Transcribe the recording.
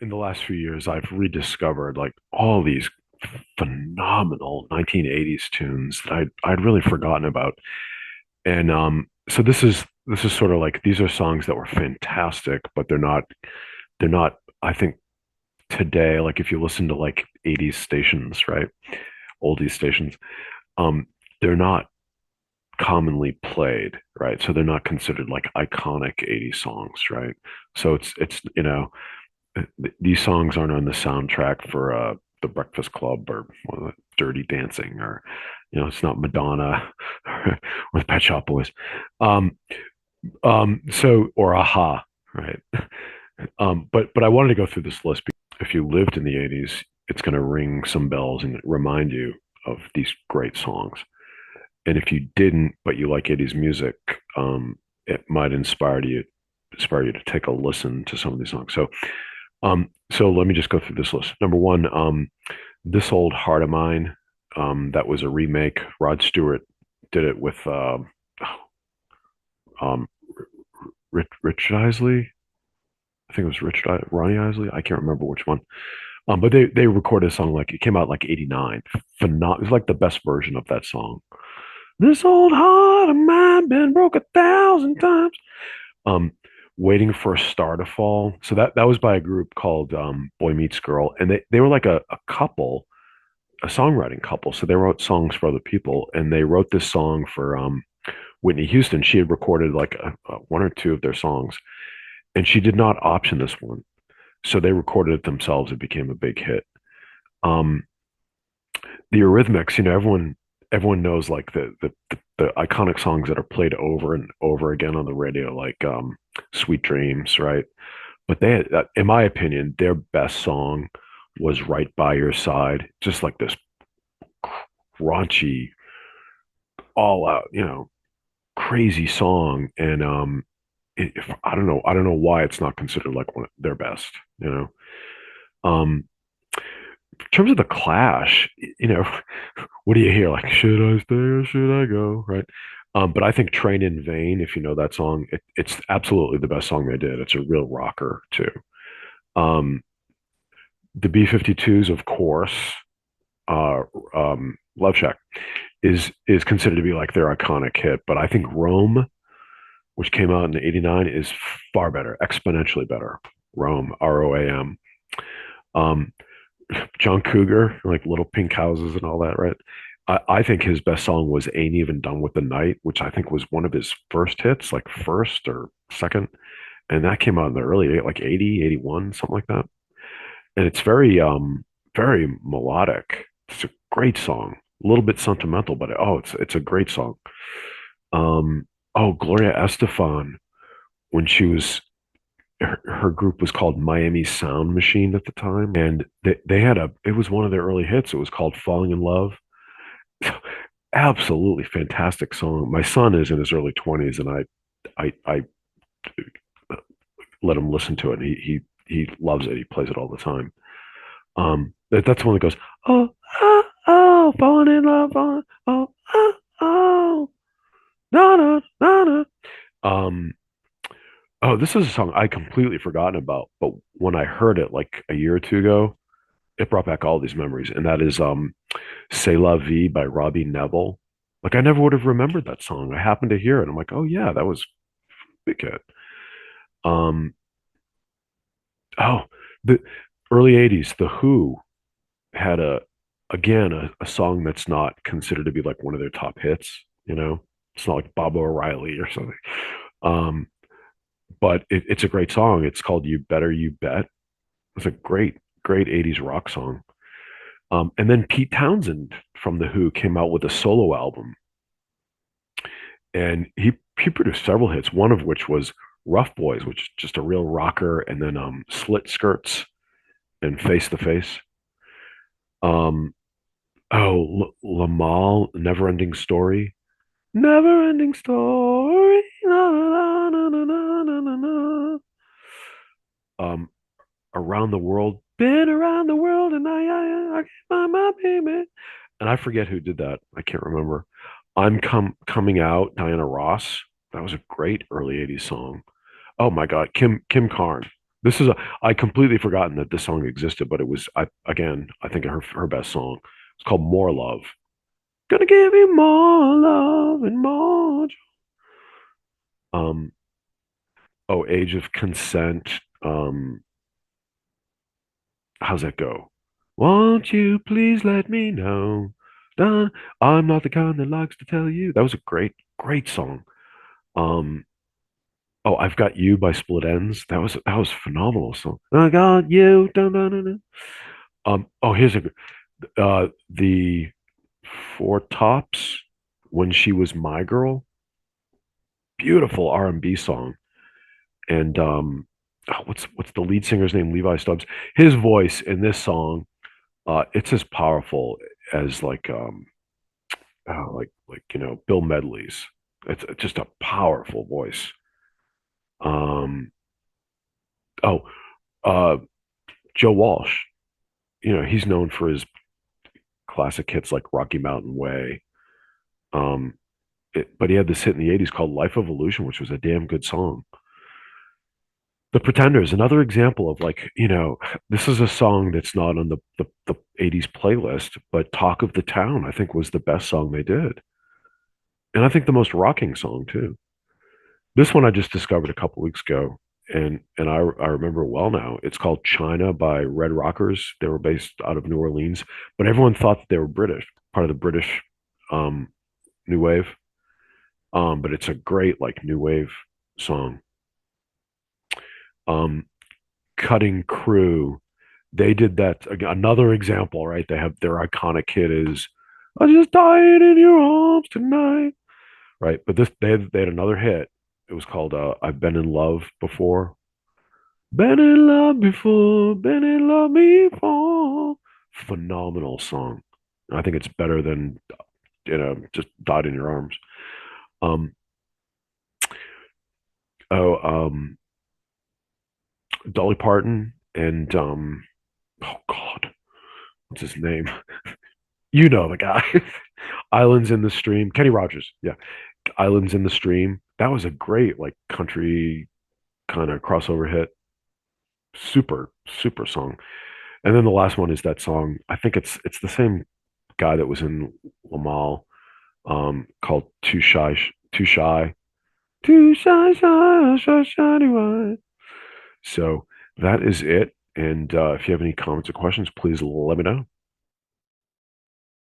In the last few years, I've rediscovered like all these phenomenal 1980s tunes that I'd really forgotten about. And so this is sort of like these are songs that were fantastic, but they're not, I think today, like if you listen to like 80s stations, right? Oldies stations, um, they're not commonly played, right? So they're not considered like iconic 80s songs, right? So these songs aren't on the soundtrack for the Breakfast Club or Dirty Dancing or it's not Madonna or the Pet Shop Boys. Um, so or Aha, right? But I wanted to go through this list because if you lived in the 80s, it's going to ring some bells and remind you of these great songs. And if you didn't, but you like 80s music, it might inspire you to take a listen to some of these songs. So let me just go through this list. Number one, This Old Heart of Mine. That was a remake. Rod Stewart did it with um, Rich Isley. I think it was Ronnie Isley. I can't remember which one. But they recorded a song like it came out like '89. It was like the best version of that song. This old heart of mine been broke 1,000 times. Um, Waiting for a Star to Fall. So that was by a group called Boy Meets Girl, and they were like a couple, a songwriting couple. So they wrote songs for other people, and they wrote this song for Whitney Houston. She had recorded like one or two of their songs, and she did not option this one, so they recorded it themselves. It became a big hit. Um, the Eurythmics, everyone knows like the iconic songs that are played over and over again on the radio, like "Sweet Dreams," right? But in my opinion, their best song was "Right by Your Side," just like this raunchy, all out, crazy song. And I don't know why it's not considered like one of their best. You know, in terms of the Clash, what do you hear? Like, should I stay or should I go? Right. But I think Train in Vain, if you know that song, it's absolutely the best song they did. It's a real rocker too. Um, the B-52s, of course, uh, Love Shack is considered to be like their iconic hit. But I think Rome, which came out in '89, is far better, exponentially better. Rome, ROAM. Um, John Cougar, like Little Pink Houses and all that, right? I think his best song was Ain't Even Done with the Night, which I think was one of his first hits, like first or second. And that came out in the early, like 80, 81, something like that. And it's very melodic. It's a great song. A little bit sentimental, but it's a great song. Gloria Estefan, when her group was called Miami Sound Machine at the time, and they had it was one of their early hits. It was called Falling in Love. Absolutely fantastic song. My son is in his early 20s, and I let him listen to it. He loves it. He plays it all the time. That's the one that goes, oh, oh, oh, falling in love, falling, oh, oh, oh, no, no, no, no. Um, oh, this is a song I completely forgotten about, but when I heard it like a year or two ago, it brought back all these memories, and that is "C'est La Vie" by Robbie Neville. Like I never would have remembered that song. I happened to hear it. I'm like, oh yeah, that was a big hit. Um, oh, the early '80s, The Who had a song that's not considered to be like one of their top hits. It's not like Bob O'Reilly or something. Um, but it's a great song. It's called "You Better You Bet." It's a great '80s rock song. And then Pete Townsend from The Who came out with a solo album, and he produced several hits. One of which was "Rough Boys," which is just a real rocker, and then "Slit Skirts" and "Face to Face." Um, Lamal, "Never Ending Story," never ending story. Na, na, na, na, na, na, na, na. Um, Around the World, been around the world, and I can't find my baby. And I forget who did that. I can't remember. Coming Out, Diana Ross. That was a great early '80s song. Oh my God, Kim Carn. This is a I completely forgotten that this song existed, but it was I again, I think her best song. It's called More Love. Gonna give you more love and more. Um, oh, Age of Consent. How's that go? Won't you please let me know? Dun, I'm not the kind that likes to tell you. That was a great song. Um, oh, I've Got You by Split Ends. That was a phenomenal song. I got you. Dun, dun, dun, dun. Oh, here's a the Four Tops when she was my girl. Beautiful R&B song. And what's the lead singer's name? Levi Stubbs. His voice in this song, it's as powerful as Bill Medley's. It's just a powerful voice. Um, oh, uh, Joe Walsh. He's known for his classic hits like Rocky Mountain Way. Um, but he had this hit in the '80s called "Life Evolution," which was a damn good song. The Pretenders, another example of this is a song that's not on the '80s playlist, but "Talk of the Town" I think was the best song they did, and I think the most rocking song too. This one I just discovered a couple weeks ago, and I remember it well now. It's called China by Red Rockers. They were based out of New Orleans, but everyone thought that they were British, part of the British um, new wave. But it's a great like new wave song. Um, Cutting Crew, they did that again, another example, right? They have their iconic hit is "I just died in your arms tonight," right? But they had another hit. It was called "I've Been in Love Before." Been in love before, been in love before. Phenomenal song. I think it's better than just "Died in Your Arms." Um, oh, Dolly Parton and oh God, what's his name? You know the guy. Islands in the Stream. Kenny Rogers. Yeah. Islands in the Stream. That was a great like country kind of crossover hit. Super, super song. And then the last one is that song. I think it's the same guy that was in Lamal, called Too Shy, Too Shy, Shy, Shy, Shiny Wine. So that is it. And if you have any comments or questions, please let me know.